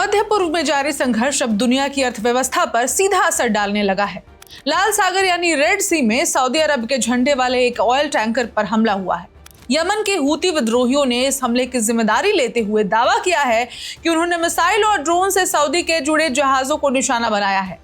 मध्य पूर्व में जारी संघर्ष अब दुनिया की अर्थव्यवस्था पर सीधा असर डालने लगा है। लाल सागर यानी रेड सी में सऊदी अरब के झंडे वाले एक ऑयल टैंकर पर हमला हुआ है। यमन के हूती विद्रोहियों ने इस हमले की जिम्मेदारी लेते हुए दावा किया है कि उन्होंने मिसाइल और ड्रोन से सऊदी के जुड़े जहाजों को निशाना बनाया है।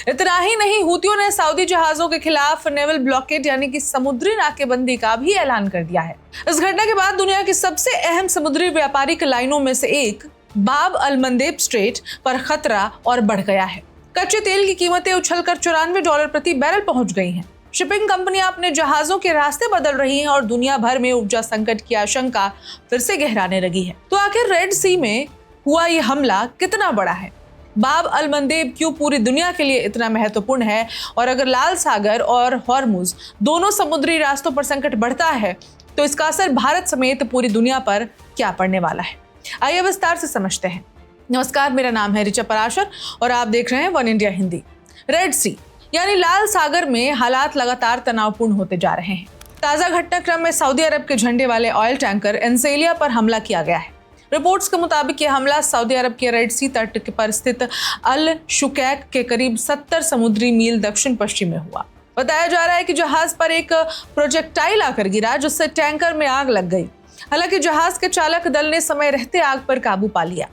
इतना ही नहीं, हूतियों ने सऊदी जहाजों के खिलाफ नेवल ब्लॉकेड यानी कि समुद्री नाकेबंदी का भी ऐलान कर दिया है। इस घटना के बाद दुनिया की सबसे अहम समुद्री व्यापारिक लाइनों में से एक बाब अल मंदेब स्ट्रेट पर खतरा और बढ़ गया है। कच्चे तेल की कीमतें उछलकर $94 प्रति बैरल पहुंच गई हैं। शिपिंग कंपनियां अपने जहाजों के रास्ते बदल रही हैं और दुनिया भर में ऊर्जा संकट की आशंका फिर से गहराने लगी है। तो आखिर रेड सी में हुआ ये हमला कितना बड़ा है? बाब अल मंदेब क्यों पूरी दुनिया के लिए इतना महत्वपूर्ण है? और अगर लाल सागर और हॉर्मुज दोनों समुद्री रास्तों पर संकट बढ़ता है तो इसका असर भारत समेत पूरी दुनिया पर क्या पड़ने वाला है? आइए विस्तार से समझते हैं। नमस्कार, मेरा नाम है ऋचा पराशर और आप देख रहे हैं वन इंडिया हिंदी। रेड सी यानी लाल सागर में हालात लगातार तनावपूर्ण होते जा रहे हैं। ताजा घटनाक्रम में सऊदी अरब के झंडे वाले ऑयल टैंकर एंसेलिया पर हमला किया गया है। रिपोर्ट्स के मुताबिक यह हमला सऊदी अरब के रेड सी तट पर स्थित अल शुकैक के करीब 70 समुद्री मील दक्षिण पश्चिम में हुआ। बताया जा रहा है कि जहाज पर एक प्रोजेक्टाइल आकर गिरा जिससे टैंकर में आग लग गई। हालांकि जहाज के चालक दल ने समय रहते आग पर काबू पा लिया।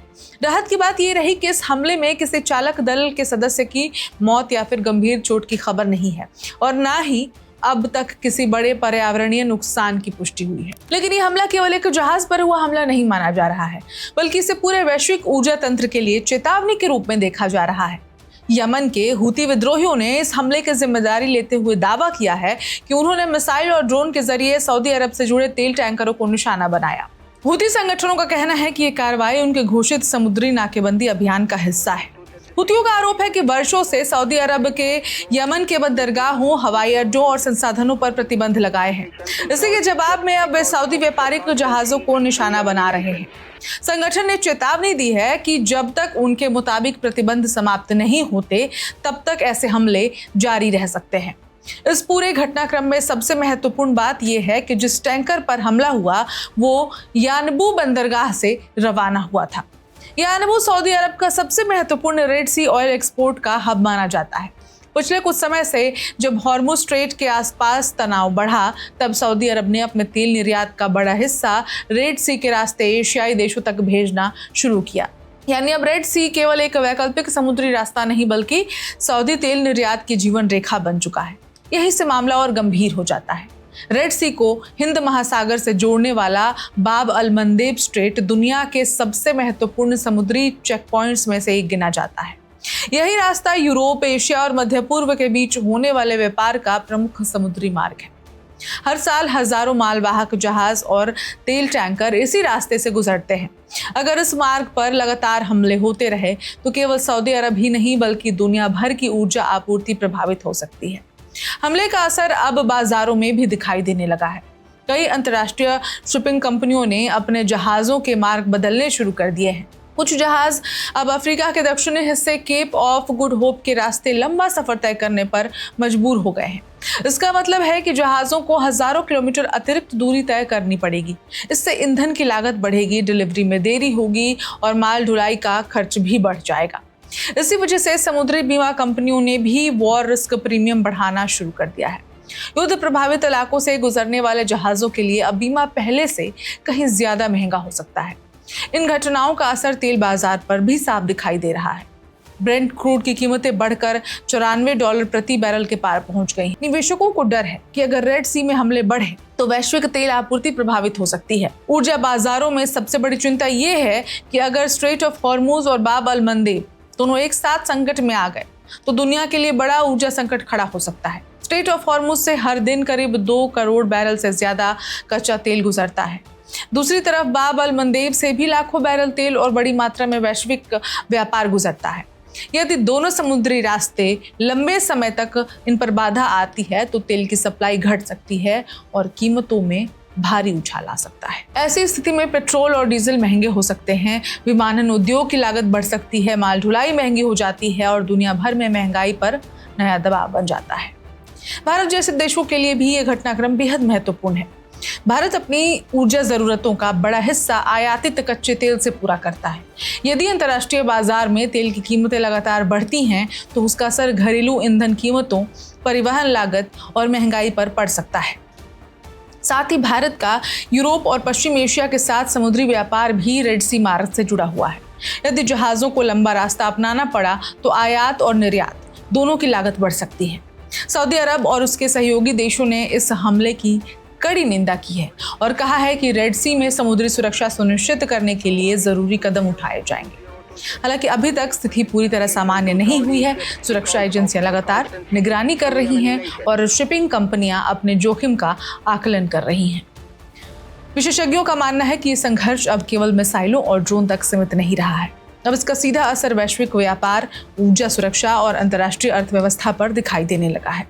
राहत की बात यह रही कि इस हमले में किसी चालक दल के सदस्य की मौत या फिर गंभीर चोट की खबर नहीं है और ना ही अब तक किसी बड़े पर्यावरणीय नुकसान की पुष्टि हुई है। लेकिन ये हमला केवल एक जहाज पर हुआ हमला नहीं माना जा रहा है, बल्कि इसे पूरे वैश्विक ऊर्जा तंत्र के लिए चेतावनी के रूप में देखा जा रहा है। यमन के हूती विद्रोहियों ने इस हमले की जिम्मेदारी लेते हुए दावा किया है कि उन्होंने मिसाइल और ड्रोन के जरिए सऊदी अरब से जुड़े तेल टैंकरों को निशाना बनाया। हूती संगठनों का कहना है कि ये कार्रवाई उनके घोषित समुद्री नाकेबंदी अभियान का हिस्सा है। हूतियों का आरोप है कि वर्षों से सऊदी अरब के यमन के बंदरगाहों, हवाई अड्डों और संसाधनों पर प्रतिबंध लगाए हैं। इसी के जवाब में अब वे सऊदी व्यापारिक जहाजों को निशाना बना रहे हैं। संगठन ने चेतावनी दी है कि जब तक उनके मुताबिक प्रतिबंध समाप्त नहीं होते तब तक ऐसे हमले जारी रह सकते हैं। इस पूरे घटनाक्रम में सबसे महत्वपूर्ण बात यह है कि जिस टैंकर पर हमला हुआ वो यानबू बंदरगाह से रवाना हुआ था। यानबू सऊदी अरब का सबसे महत्वपूर्ण रेड सी ऑयल एक्सपोर्ट का हब माना जाता है। पिछले कुछ समय से जब हॉर्मुज स्ट्रेट के आसपास तनाव बढ़ा तब सऊदी अरब ने अपने तेल निर्यात का बड़ा हिस्सा रेड सी के रास्ते एशियाई देशों तक भेजना शुरू किया। यानी अब रेड सी केवल एक वैकल्पिक समुद्री रास्ता नहीं बल्कि सऊदी तेल निर्यात की जीवन रेखा बन चुका है। यहीं से मामला और गंभीर हो जाता है। रेड सी को हिंद महासागर से जोड़ने वाला बाब अल मंदेब स्ट्रेट दुनिया के सबसे महत्वपूर्ण समुद्री चेक पॉइंट्स में से एक गिना जाता है। यही रास्ता यूरोप, एशिया और मध्य पूर्व के बीच होने वाले व्यापार का प्रमुख समुद्री मार्ग है। हर साल हजारों मालवाहक जहाज और तेल टैंकर इसी रास्ते से गुजरते हैं। अगर इस मार्ग पर लगातार हमले होते रहे तो केवल सऊदी अरब ही नहीं बल्कि दुनिया भर की ऊर्जा आपूर्ति प्रभावित हो सकती है। हमले का असर अब बाजारों में भी दिखाई देने लगा है। कई अंतर्राष्ट्रीय शिपिंग कंपनियों ने अपने जहाजों के मार्ग बदलने शुरू कर दिए हैं। कुछ जहाज अब अफ्रीका के दक्षिणी हिस्से केप ऑफ गुड होप के रास्ते लंबा सफर तय करने पर मजबूर हो गए हैं। इसका मतलब है कि जहाजों को हजारों किलोमीटर अतिरिक्त दूरी तय करनी पड़ेगी। इससे ईंधन की लागत बढ़ेगी, डिलीवरी में देरी होगी और माल ढुलाई का खर्च भी बढ़ जाएगा। इसी वजह से समुद्री बीमा कंपनियों ने भी वॉर रिस्क प्रीमियम बढ़ाना शुरू कर दिया है। युद्ध प्रभावित इलाकों से गुजरने वाले जहाजों के लिए अब बीमा पहले से कहीं ज्यादा महंगा हो सकता है। इन घटनाओं का असर तेल बाजार पर भी साफ दिखाई दे रहा है। ब्रेंट क्रूड की कीमतें बढ़कर $94 प्रति बैरल के पार पहुंच गई। निवेशकों को डर है कि अगर रेड सी में हमले बढ़े तो वैश्विक तेल आपूर्ति प्रभावित हो सकती है। ऊर्जा बाजारों में सबसे बड़ी चिंता ये है कि अगर स्ट्रेट ऑफ हॉर्मुज और बाब अल मंदेब दोनों एक साथ संकट में आ गए तो दुनिया के लिए बड़ा ऊर्जा संकट खड़ा हो सकता है। स्ट्रेट ऑफ हॉर्मुज से हर दिन करीब 2 करोड़ बैरल से ज्यादा कच्चा तेल गुजरता है। दूसरी तरफ बाब अल मंदेब से भी लाखों बैरल तेल और बड़ी मात्रा में वैश्विक व्यापार गुजरता है। यदि दोनों समुद्री रास्ते लंबे समय तक इन पर बाधा आती है तो तेल की सप्लाई घट सकती है और कीमतों में भारी उछाल आ सकता है। ऐसी स्थिति में पेट्रोल और डीजल महंगे हो सकते हैं, विमानन उद्योग की लागत बढ़ सकती है, माल ढुलाई महंगी हो जाती है और दुनिया भर में महंगाई पर नया दबाव बन जाता है। भारत जैसे देशों के लिए भी ये घटनाक्रम बेहद महत्वपूर्ण है। भारत अपनी ऊर्जा जरूरतों का बड़ा हिस्सा आयातित कच्चे तेल से पूरा करता है। यदि अंतर्राष्ट्रीय बाजार में तेल की कीमतें लगातार बढ़ती हैं तो उसका असर घरेलू ईंधन कीमतों, परिवहन लागत और महंगाई पर पड़ सकता है। साथ ही भारत का यूरोप और पश्चिम एशिया के साथ समुद्री व्यापार भी रेड सी मार्ग से जुड़ा हुआ है। यदि जहाजों को लंबा रास्ता अपनाना पड़ा तो आयात और निर्यात दोनों की लागत बढ़ सकती है। सऊदी अरब और उसके सहयोगी देशों ने इस हमले की कड़ी निंदा की है और कहा है कि रेड सी में समुद्री सुरक्षा सुनिश्चित करने के लिए जरूरी कदम उठाए जाएंगे। हालांकि अभी तक स्थिति पूरी तरह सामान्य नहीं हुई है। सुरक्षा एजेंसियां लगातार निगरानी कर रही हैं और शिपिंग कंपनियां अपने जोखिम का आकलन कर रही हैं। विशेषज्ञों का मानना है कि ये संघर्ष अब केवल मिसाइलों और ड्रोन तक सीमित नहीं रहा है। अब इसका सीधा असर वैश्विक व्यापार, ऊर्जा सुरक्षा और अंतर्राष्ट्रीय अर्थव्यवस्था पर दिखाई देने लगा है।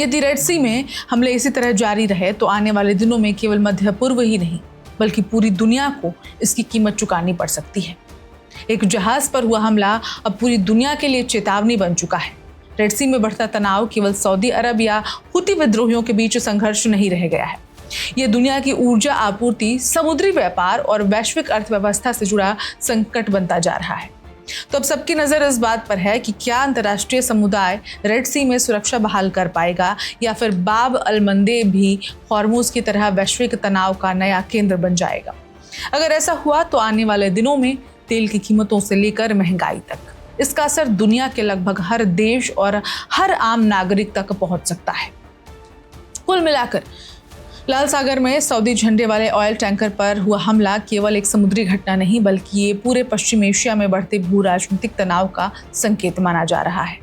यदि रेड सी में हमले इसी तरह जारी रहे तो आने वाले दिनों में केवल मध्य पूर्व ही नहीं बल्कि पूरी दुनिया को इसकी कीमत चुकानी पड़ सकती है। एक जहाज पर हुआ हमला अब पूरी दुनिया के लिए चेतावनी बन चुका है। रेड सी में बढ़ता तनाव केवल सऊदी अरब या हुती विद्रोहियों के बीच संघर्ष नहीं रह गया है। यह दुनिया की ऊर्जा आपूर्ति, समुद्री व्यापार और वैश्विक अर्थव्यवस्था से जुड़ा संकट बनता जा रहा है। तो अब सबकी नजर इस बात पर है कि क्या अंतर्राष्ट्रीय समुदाय रेड सी में सुरक्षा बहाल कर पाएगा या फिर बाब अल मंदेब भी हॉर्मुज की तरह वैश्विक तनाव का नया केंद्र बन जाएगा। अगर ऐसा हुआ तो आने वाले दिनों में तेल की कीमतों से लेकर महंगाई तक इसका असर दुनिया के लगभग हर देश और हर आम नागरिक तक पहुंच सकता है। कुल मिलाकर लाल सागर में सऊदी झंडे वाले ऑयल टैंकर पर हुआ हमला केवल एक समुद्री घटना नहीं बल्कि ये पूरे पश्चिम एशिया में बढ़ते भू राजनीतिक तनाव का संकेत माना जा रहा है।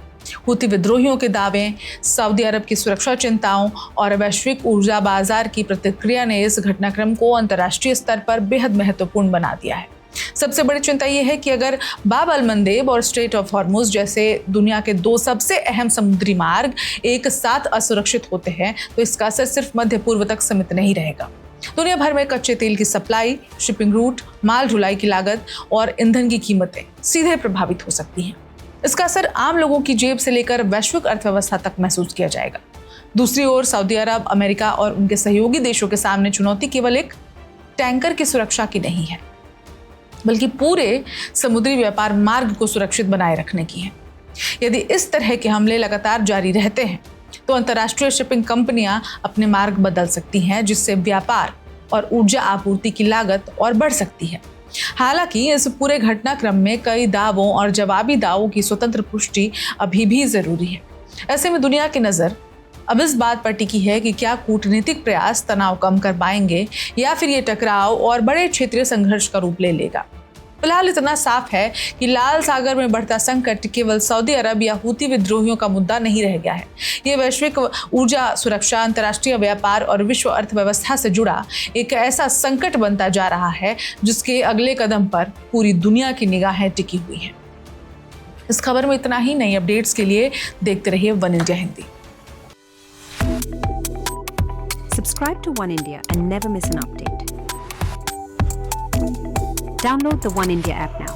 हुती विद्रोहियों के दावे, सऊदी अरब की सुरक्षा चिंताओं और वैश्विक ऊर्जा बाजार की प्रतिक्रिया ने इस घटनाक्रम को अंतर्राष्ट्रीय स्तर पर बेहद महत्वपूर्ण बना दिया है। सबसे बड़ी चिंता यह है कि अगर बाब अल मंदेब और स्ट्रेट ऑफ हॉर्मुज जैसे दुनिया के दो सबसे अहम समुद्री मार्ग एक साथ असुरक्षित होते हैं तो इसका असर सिर्फ मध्य पूर्व तक सीमित नहीं रहेगा। दुनिया भर में कच्चे तेल की सप्लाई, शिपिंग रूट, माल ढुलाई की लागत और ईंधन की कीमतें सीधे प्रभावित हो सकती हैं। इसका असर आम लोगों की जेब से लेकर वैश्विक अर्थव्यवस्था तक महसूस किया जाएगा। दूसरी ओर सऊदी अरब, अमेरिका और उनके सहयोगी देशों के सामने चुनौती केवल एक टैंकर की सुरक्षा की नहीं है बल्कि पूरे समुद्री व्यापार मार्ग को सुरक्षित बनाए रखने की है। यदि इस तरह के हमले लगातार जारी रहते हैं तो अंतर्राष्ट्रीय शिपिंग कंपनियां अपने मार्ग बदल सकती हैं, जिससे व्यापार और ऊर्जा आपूर्ति की लागत और बढ़ सकती है। हालांकि इस पूरे घटनाक्रम में कई दावों और जवाबी दावों की स्वतंत्र पुष्टि अभी भी जरूरी है। ऐसे में दुनिया की नजर अब इस बात पर टिकी है कि क्या कूटनीतिक प्रयास तनाव कम कर पाएंगे या फिर ये टकराव और बड़े क्षेत्रीय संघर्ष का रूप ले लेगा। फिलहाल इतना साफ है कि लाल सागर में बढ़ता संकट केवल सऊदी अरब या हुती विद्रोहियों का मुद्दा नहीं रह गया है। ये वैश्विक ऊर्जा सुरक्षा, अंतर्राष्ट्रीय व्यापार और विश्व अर्थव्यवस्था से जुड़ा एक ऐसा संकट बनता जा रहा है जिसके अगले कदम पर पूरी दुनिया की निगाहें टिकी हुई हैं। इस खबर में इतना ही। नई अपडेट्स के लिए देखते रहिए one India Hindi. Subscribe to One India and never miss an update. Download the One India app now.